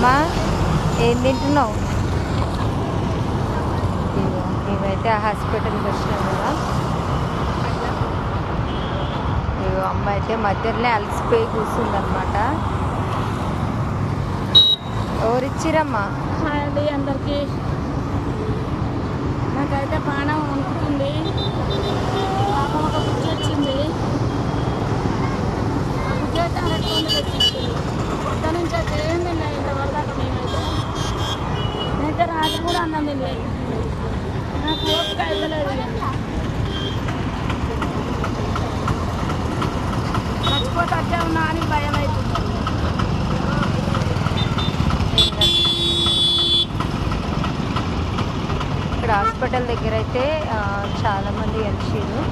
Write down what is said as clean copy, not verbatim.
అమ్మా ఏం తింటున్నావు? మేమైతే ఆ హాస్పిటల్కి వచ్చినాం కదా. అమ్మ అయితే మధ్యలోనే అలసిపోయి కూర్చుందనమాట. ఎవరిచ్చిరమ్మా? హాయ్ అండి అందరికీ. నాకైతే ప్రాణం వణుకుతుంది. పాపం ఒక బుజ్జి వచ్చింది. ఆ బుజ్జి అయితే అరటి తెచ్చింది. పొద్దు నుంచి అయితే ఏం తినలేదు ఇంతవరకు దాకా. నేనైతే రాత్రి కూడా అన్నం తినలేదు. నాకు ఓపిక అయితలేదు. చచ్చిపోతే అట్టే ఉన్నా అని భయం అవుతుంది. ఇక్కడ హాస్పిటల్ దగ్గర అయితే చాలామంది కలిసిరు.